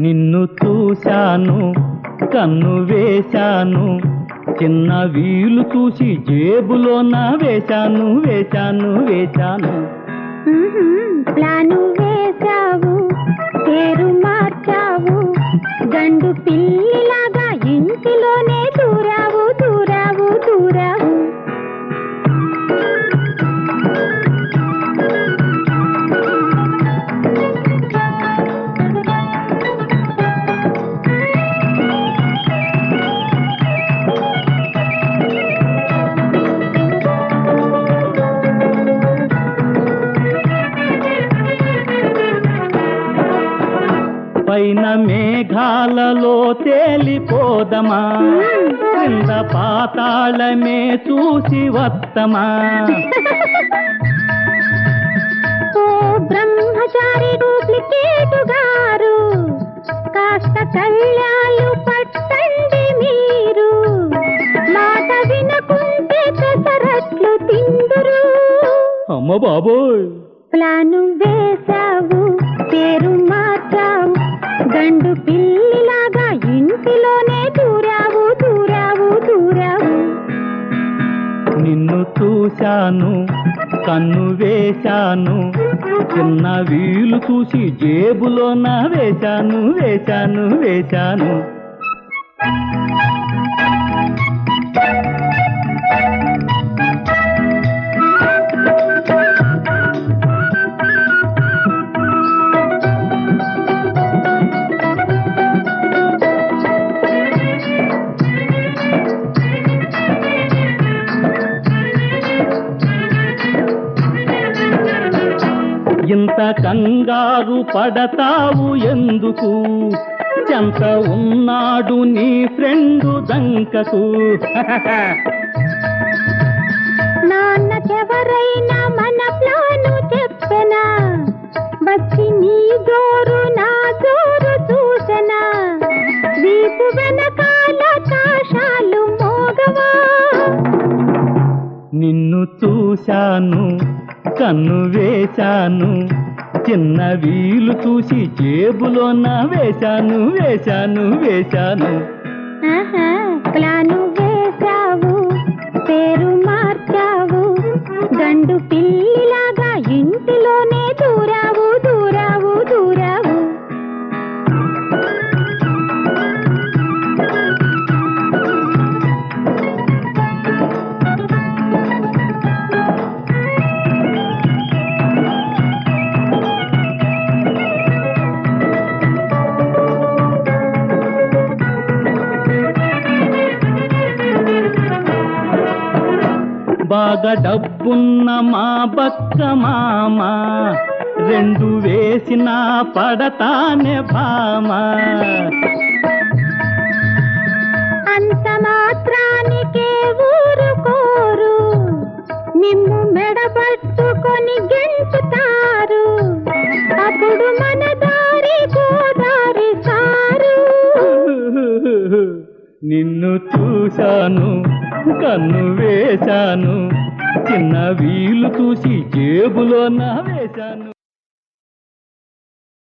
నిన్ను చూశాను కన్ను వేశాను చిన్న వీలు చూసి జేబులోన వేశాను వేశాను వేశాను ప్లాను వేశావు పేరు మార్చావు గండు పిల్లిలాగా ఇంటిలోనే దూరావు దూరావు దూరావు పైన మేఘాలలో తేలిపోదమా క్రింద పాతాళమే చూసి వత్తమా ఓ బ్రహ్మచారి డూప్లికేట్ గారు కాస్త కళ్ళాలు పట్టండి మీరు మాట వినకుంటే పెసరట్లు తిందురు అమ్మ బాబోయ్ ప్లాను వేశావు పేరు మార్చావు గండు పిల్లిలాగా ఇంటిలోనే దూరావు దూరావు దూరావు నిన్ను చూశాను కన్ను వేశాను చిన్న వీలు చూసి జేబులోన వేశాను వేశాను వేశాను ఇంత కంగారు పడతావు ఎందుకు చెంత ఉన్నాడు నీ ఫ్రెండు దంకకు నాన్నకెవరైనా మన ప్లాను చెప్పనా వచ్చి నీ జోరు నా జోరు చూసనా వీపు వెనకాల కాషాలు మోగవా నిన్ను చూశాను కన్ను వేశాను చిన్న వీలు చూసి జేబులోన వేశాను వేశాను వేశాను ప్లాను వేశావు పేరు మార్చావు గండు పిల్లిలాగా ఇంటిలోనే దూరావు దూరావు దూరావు బాగా డబ్బున్న మా బక్క మామ రెండు వేసిన పడతానే భామ అంత మాత్రానికే ఊరుకోరు నిన్ను మెడబట్టుకొని గెంటుతారు అప్పుడు మన దారి గోదారి సారు నిన్ను చూశాను కన్ను వేశాను చిన్న వీలు చూసి జేబులోన వేశాను